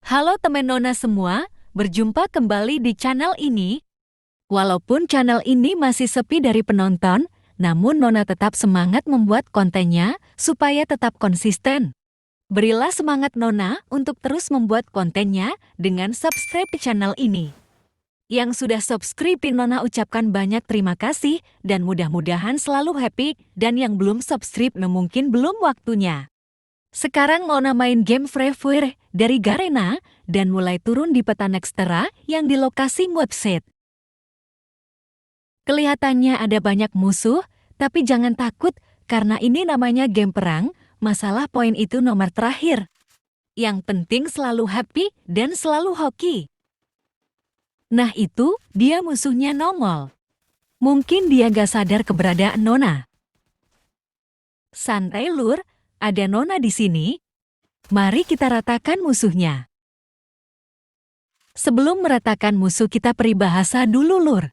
Halo teman Nona semua, berjumpa kembali di channel ini. Walaupun channel ini masih sepi dari penonton, namun Nona tetap semangat membuat kontennya supaya tetap konsisten. Berilah semangat Nona untuk terus membuat kontennya dengan subscribe channel ini. Yang sudah subscribe Nona ucapkan banyak terima kasih dan mudah-mudahan selalu happy, dan yang belum subscribe mungkin belum waktunya. Sekarang Nona main game Free Fire dari Garena dan mulai turun di peta Nextera yang di lokasi website. Kelihatannya ada banyak musuh, tapi jangan takut karena ini namanya game perang, masalah poin itu nomor terakhir. Yang penting selalu happy dan selalu hoki. Nah itu, dia musuhnya nongol. Mungkin dia gak sadar keberadaan Nona. Santai lur, ada Nona di sini. Mari kita ratakan musuhnya. Sebelum meratakan musuh kita peribahasa dulu lur.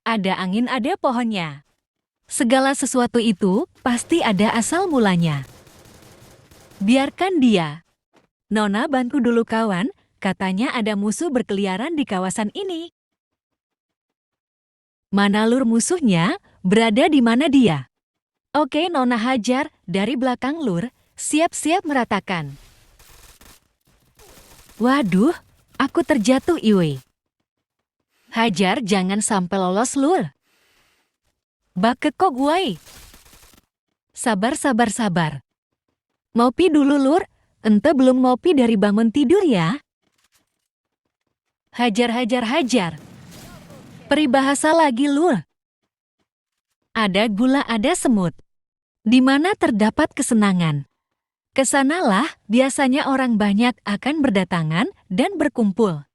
Ada angin ada pohonnya. Segala sesuatu itu pasti ada asal mulanya. Biarkan dia. Nona bantu dulu kawan, katanya ada musuh berkeliaran di kawasan ini. Mana lur musuhnya? Berada di mana dia? Oke Nona hajar, dari belakang lur, siap-siap meratakan. Waduh, aku terjatuh iwe. Hajar jangan sampai lolos lur. Bakeko gue. Sabar. Ngopi dulu lur, ente belum ngopi dari bangun tidur ya. Hajar. Peribahasa lagi lur. Ada gula ada semut. Di mana terdapat kesenangan. Kesanalah biasanya orang banyak akan berdatangan dan berkumpul.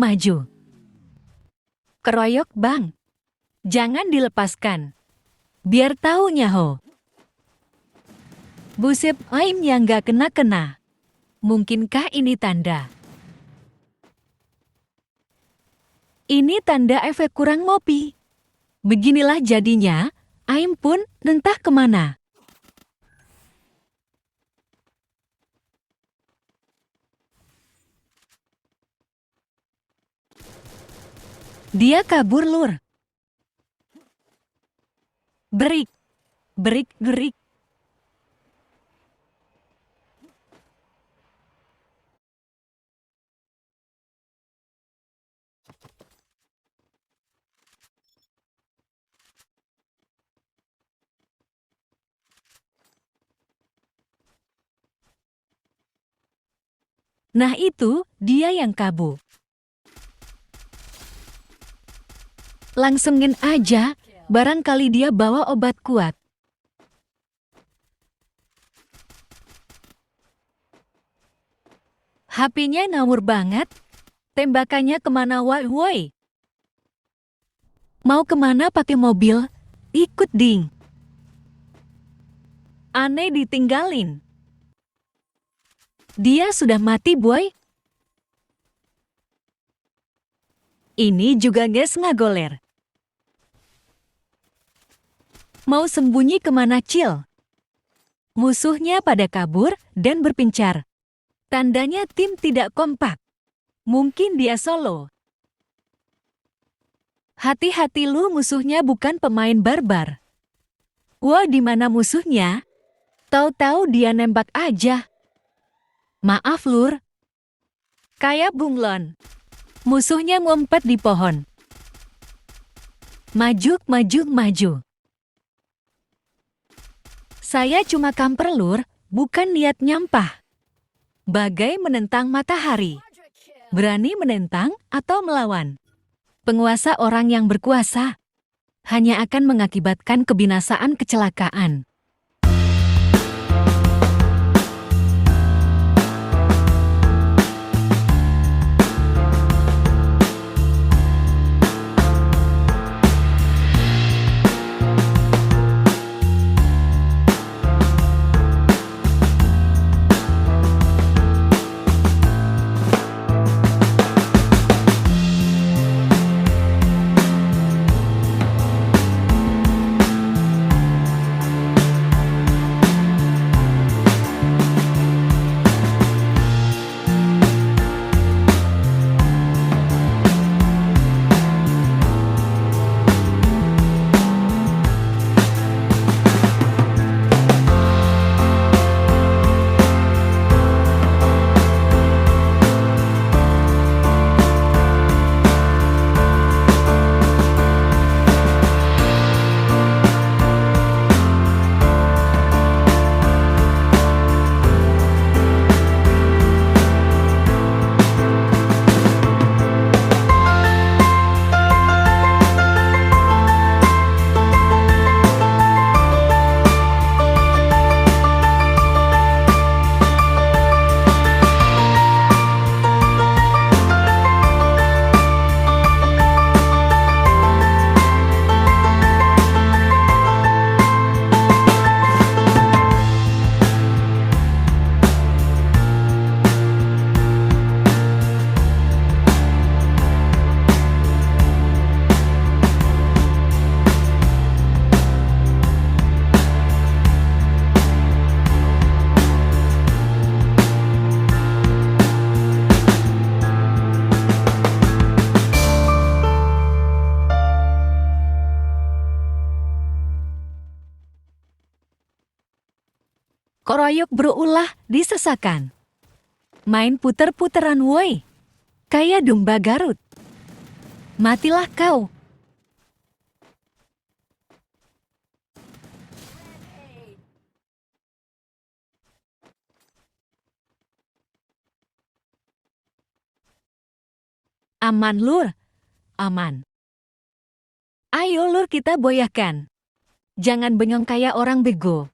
Maju. Keroyok bang. Jangan dilepaskan. Biar tahu nyaho. Buset aim yang gak kena-kena. Mungkinkah ini tanda? Ini tanda efek kurang ngopi. Beginilah jadinya, aim pun entah kemana. Dia kabur lur. Berik. Nah itu, dia yang kabur. Langsungin aja, barangkali dia bawa obat kuat. HP-nya ngawur banget. Tembakannya kemana woi? Mau kemana pakai mobil? Ikut ding. Aneh ditinggalin. Dia sudah mati, boy. Ini juga guys ngagoler. Mau sembunyi kemana, Cil? Musuhnya pada kabur dan berpencar. Tandanya tim tidak kompak. Mungkin dia solo. Hati-hati lu, musuhnya bukan pemain barbar. Wah, di mana musuhnya? Tahu-tahu dia nembak aja. Maaf, Lur. Kayak bunglon. Musuhnya ngumpet di pohon. Maju, maju, maju. Saya cuma kamper, Lur, bukan niat nyampah. Bagai menentang matahari. Berani menentang atau melawan. Penguasa orang yang berkuasa hanya akan mengakibatkan kebinasaan kecelakaan. Koroyok berulah disesakan. Main puter-puteran woi. Kayak domba Garut. Matilah kau. Aman, Lur. Aman. Ayo, Lur, kita boyakan. Jangan bengong kayak orang bego.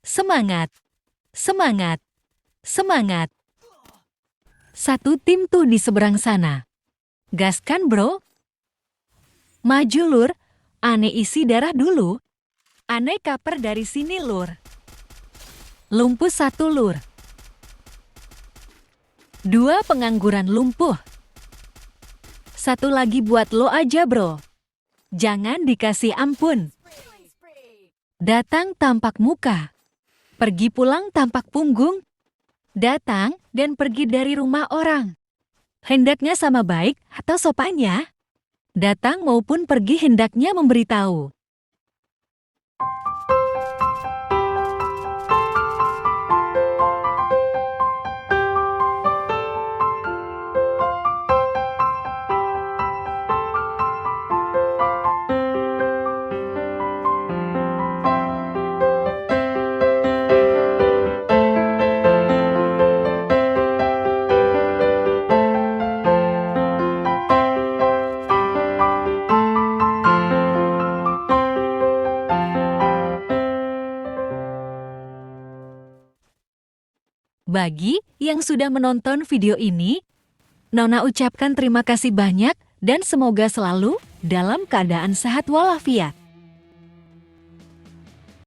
Semangat. Semangat. Semangat. Satu tim tuh di seberang sana. Gaskan, bro. Maju, Lur. Ane isi darah dulu. Ane kaper dari sini, Lur. Lumpuh satu, Lur. 2 pengangguran lumpuh. 1 lagi buat lo aja, bro. Jangan dikasih ampun. Datang tampak muka. Pergi pulang tampak punggung. Datang dan pergi dari rumah orang. Hendaknya sama baik atau sopannya. Datang maupun pergi hendaknya memberitahu. Bagi yang sudah menonton video ini, Nona ucapkan terima kasih banyak dan semoga selalu dalam keadaan sehat walafiat.